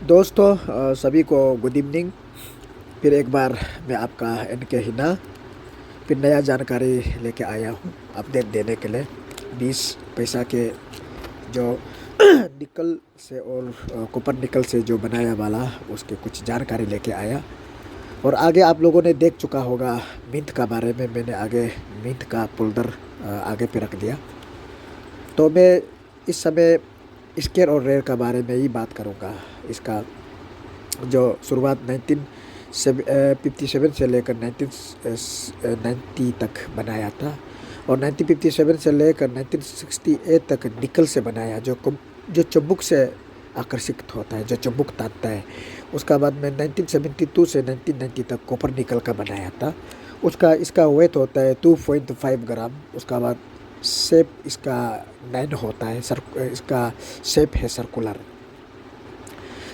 दोस्तों सभी को गुड इवनिंग। फिर एक बार मैं आपका इनके हिना फिर नया जानकारी लेके आया हूँ अपडेट देने के लिए। 20 पैसा के जो निकल से और कॉपर निकल से जो बनाया वाला उसके कुछ जानकारी लेके आया। और आगे आप लोगों ने देख चुका होगा मिंट का बारे में, मैंने आगे मिंट का फोल्डर आगे पे रख दिया। तो मैं इस समय स्केयर और रेयर का बारे में ही बात करूँगा। इसका जो शुरुआत 1957 से लेकर 1990 तक बनाया था, और 1957 से लेकर 1968 तक निकल से बनाया, जो चुंबक से आकर्षित होता है, जो चुंबक तानता है। उसका बाद में 1972 से 1990 तक कॉपर निकल का बनाया था। इसका वेट होता है 2.5 ग्राम। उसका बाद शेप इसका 9 होता है। इसका शेप है सर्कुलर।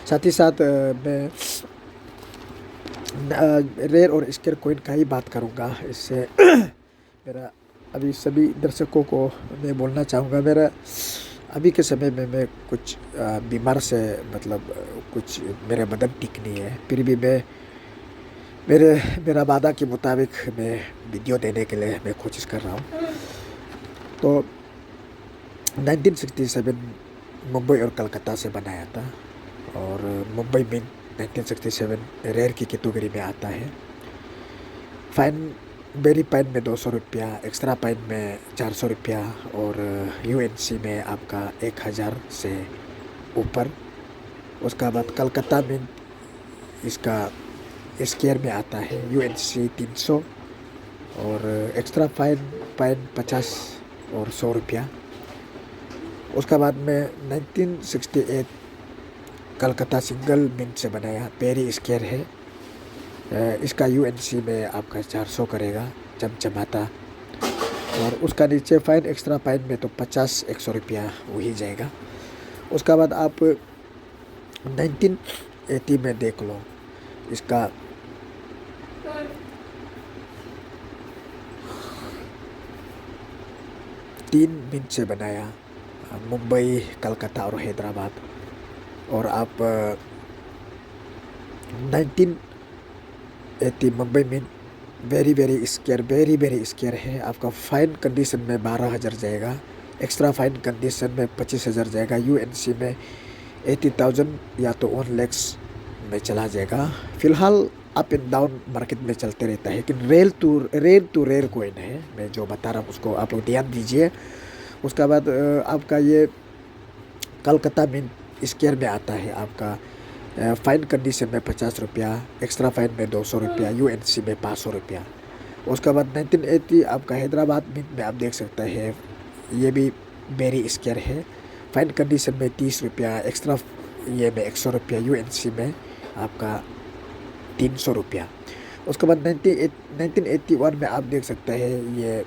साथ ही साथ मैं रेयर और स्केयर कॉइन का ही बात करूँगा। इससे मेरा अभी सभी दर्शकों को मैं बोलना चाहूँगा, मेरा अभी के समय में मैं कुछ बीमार से कुछ मेरे बदन ठीक नहीं है। फिर भी मैं मेरा वादा के मुताबिक मैं वीडियो देने के लिए मैं कोशिश कर रहा हूँ। तो 1967 मुंबई और कलकत्ता से बनाया था, और मुंबई में 1967 रेयर की कैटेगरी में आता है। फाइन वेरी फाइन में 200 रुपया, एक्स्ट्रा फाइन में 400 रुपया, और यूएनसी में आपका 1000 से ऊपर। उसका बाद कलकत्ता में इसका स्केयर में आता है यूएनसी 300, और एक्स्ट्रा फाइन 50 और 100 रुपया। उसका बाद में 1968 कलकत्ता सिंगल मिंट से बनाया पेरी स्केयर है। इसका यूएनसी में आपका 400 करेगा चमचमाता, और उसका नीचे फाइन एक्स्ट्रा फाइन में तो 50-100 रुपया वही जाएगा। उसका बाद आप 1980 में देख लो, इसका तीन मिनट से बनाया मुंबई, कलकत्ता और हैदराबाद। और आप 1980 मुंबई में वेरी वेरी स्केयर है। आपका फाइन कंडीशन में 12,000 जाएगा, एक्स्ट्रा फाइन कंडीशन में 25,000 जाएगा, यूएनसी में 80,000 या तो 1 लाख में चला जाएगा। फिलहाल अप एंड डाउन मार्केट में चलते रहता है, लेकिन रेयर कॉइन है। मैं जो बता रहा हूँ उसको आप लोग ध्यान दीजिए। उसका बाद आपका ये कलकत्ता में स्केयर में आता है। आपका फाइन कंडीशन में 50 रुपया, एक्स्ट्रा फाइन में 200 रुपया, यूएनसी में 500 रुपया। उसके बाद 1980 आपका हैदराबाद में आप देख सकते हैं, ये भी वेरी स्केयर है। फाइन कंडीशन में 30 रुपया, एक्स्ट्रा ये में 100 रुपया, यूएनसी में आपका 300 रुपया। उसके बाद 1981 में आप देख सकते हैं, ये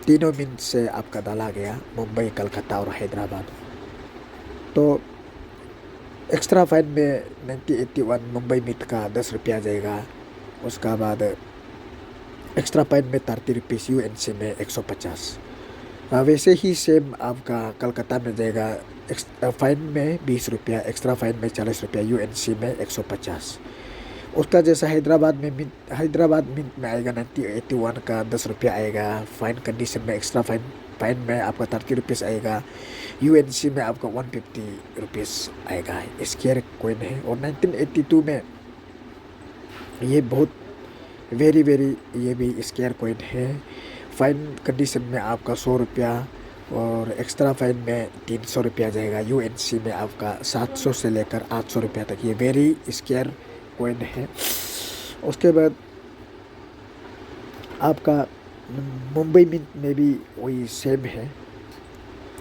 तीनों मिनट से आपका डाला गया मुंबई, कलकत्ता और हैदराबाद। तो एक्स्ट्रा फाइन में 1981 मुंबई मिट का 10 रुपया जाएगा। उसका बाद एक्स्ट्रा फाइन में 30 रुपीज़, यूएनसी में 150। वैसे ही सेम आपका कलकत्ता में जाएगा, फाइन में 20 रुपया, एक्स्ट्रा फाइन में 40 रुपया, यूएनसी में 150। उसका जैसा हैदराबाद मिंट में आएगा 1981 का 10 रुपया आएगा। फाइन कंडीशन में एक्स्ट्रा फाइन में आपका 30 रुपीज़ आएगा, यूएनसी में आपका 150 रुपीज़ आएगा। स्केयर कॉइन है। और 1982 में ये बहुत वेरी ये भी स्केयर कॉइन है। फाइन कंडीशन में आपका 100 रुपया, और एक्स्ट्रा फाइन में 300 रुपया जाएगा, यूएनसी में आपका 700 से लेकर 800 रुपया तक। ये वेरी स्केयर कॉइन है। उसके बाद आपका मुंबई मिंट में भी वही सेम है,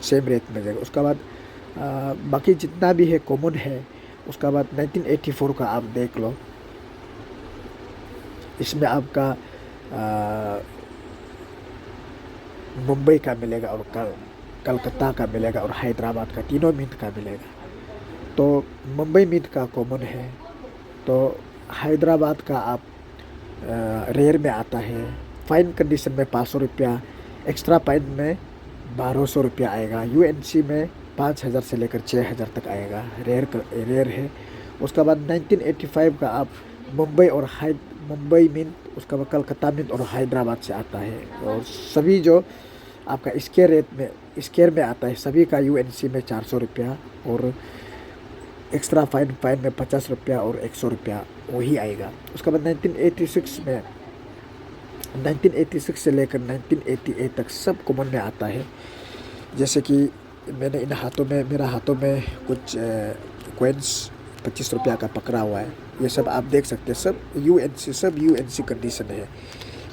सेम रेट में जाएगा। उसका बाद बाकी जितना भी है कॉमन है। उसका बाद 1984 का आप देख लो, इसमें आपका मुंबई का मिलेगा, और कलकत्ता का मिलेगा, और हैदराबाद का, तीनों मिंट का मिलेगा। तो मुंबई मिंट का कॉमन है, तो हैदराबाद का आप रेयर में आता है। फाइन कंडीशन में 500 रुपया, एक्स्ट्रा फाइन में 1200 रुपया आएगा, यूएनसी में 5000 से लेकर 6000 तक आएगा। रेयर है। उसके बाद 1985 का आप मुंबई और मुंबई मिंट, उसके बाद कलकत्ता मिंट और हैदराबाद से आता है। और सभी जो आपका स्केयर में आता है सभी का यूएनसी में 400 रुपया और एक्स्ट्रा फाइन में 50 रुपया और 100 रुपया वही आएगा। उसके बाद 1986 से लेकर 1988 तक सब कॉमन में आता है। जैसे कि मेरे हाथों में कुछ कॉइन्स 25 रुपया का पकड़ा हुआ है। ये सब आप देख सकते हैं, सब यूएनसी कंडीशन है।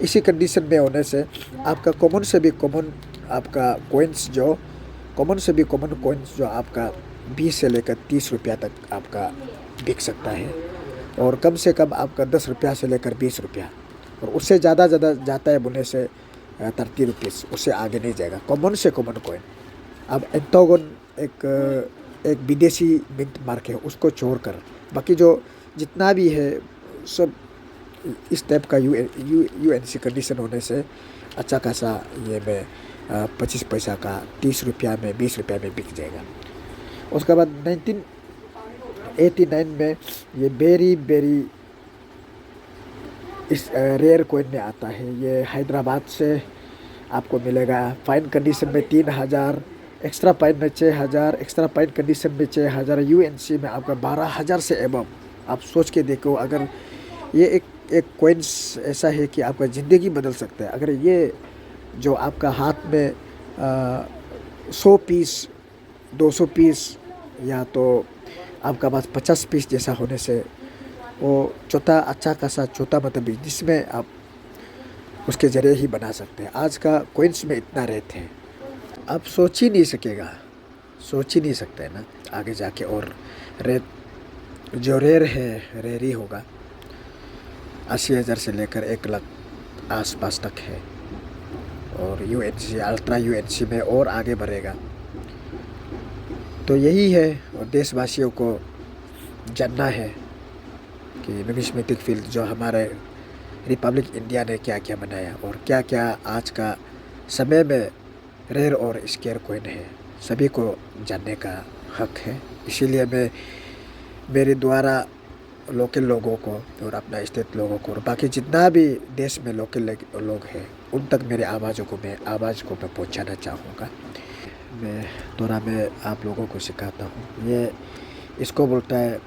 इसी कंडीशन में होने से आपका कॉमन से भी कॉमन कॉइन्स जो आपका 20 से लेकर 30 रुपया तक आपका बिक सकता है। और कम से कम आपका 10 रुपया से लेकर 20 रुपया, और उससे ज़्यादा जाता है बोले से 30 रुपीज़, उससे आगे नहीं जाएगा कॉमन से कॉमन कॉइन। अब एंटोगन एक विदेशी मिंट मार्क है, उसको छोड़कर बाकी जो जितना भी है सब इस टाइप का यूएनसी कंडीशन होने से अच्छा खासा ये में 25 पैसा का 30 रुपया में 20 रुपया में बिक जाएगा। उसके बाद 1989 में ये वेरी इस रेयर कॉइन में आता है। ये हैदराबाद से आपको मिलेगा। फाइन कंडीशन में 3000, एक्स्ट्रा फाइन में 6000, एक्स्ट्रा फाइन कंडीशन में 6000, यूएनसी में आपका 12000 से एबव। आप सोच के देखो, अगर ये एक कॉइन्स ऐसा है कि आपका ज़िंदगी बदल सकता है। अगर ये जो आपका हाथ में 100 पीस 200 पीस या तो आपका पास 50 पीस जैसा होने से वो अच्छा खासा छोटा मतलब जिसमें आप उसके ज़रिए ही बना सकते हैं। आज का कॉइन्स में इतना रेट है, आप सोच ही नहीं सकते हैं ना आगे जाके। और रेट जो रेयर है रेयर ही होगा। 80,000 से लेकर 1 लाख आसपास तक है। और यूएनसी अल्ट्रा यूएनसी में और आगे बढ़ेगा। तो यही है, और देशवासियों को जानना है कि न्यूमिस्मेटिक फील्ड जो हमारे रिपब्लिक इंडिया ने क्या क्या बनाया और क्या क्या आज का समय में रेयर और स्केयर कॉइन है, सभी को जानने का हक है। इसीलिए मैं मेरे द्वारा लोकल लोगों को और अपना स्टेट लोगों को और बाकी जितना भी देश में लोकल लोग हैं उन तक मेरे आवाज़ को मैं पहुंचाना चाहूँगा। मैं आप लोगों को सिखाता हूँ। ये इसको बोलता है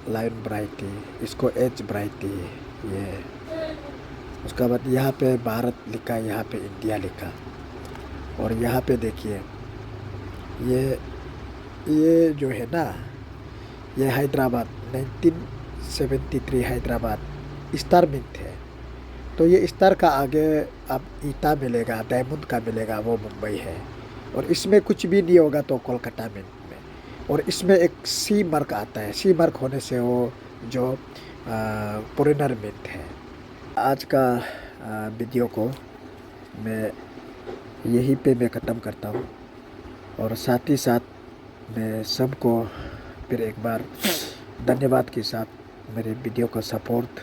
लाइन ब्राइटी, इसको एच ब्राइटी। ये उसके बाद यहाँ पे भारत लिखा, यहाँ पे इंडिया लिखा। और यहाँ पे देखिए ये जो है ना, ये हैदराबाद 1973 हैदराबाद स्टार मिंट है। तो ये स्टार का आगे अब ईटा मिलेगा, डायमंड का मिलेगा, वो मुंबई है। और इसमें कुछ भी नहीं होगा तो कोलकाता मिंट में। और इसमें एक सी मार्क आता है, सी मार्क होने से वो जो फॉरेनर मिंट है। आज का वीडियो को मैं यहीं पे मैं ख़त्म करता हूँ। और साथ ही साथ मैं सबको फिर एक बार धन्यवाद के साथ मेरे वीडियो को सपोर्ट,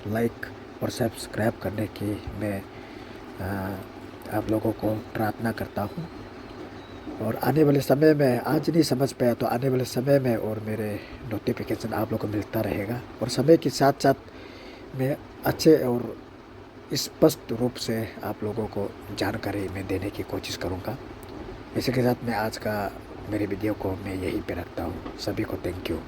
लाइक और सब्सक्राइब करने की मैं आप लोगों को प्रार्थना करता हूँ। और आने वाले समय में, आज नहीं समझ पाया तो आने वाले समय में और मेरे नोटिफिकेशन आप लोगों को मिलता रहेगा। और समय के साथ साथ मैं अच्छे और स्पष्ट रूप से आप लोगों को जानकारी मैं देने की कोशिश करूँगा। इसी के साथ मैं आज का मेरे वीडियो को मैं यहीं पे रखता हूँ। सभी को थैंक यू।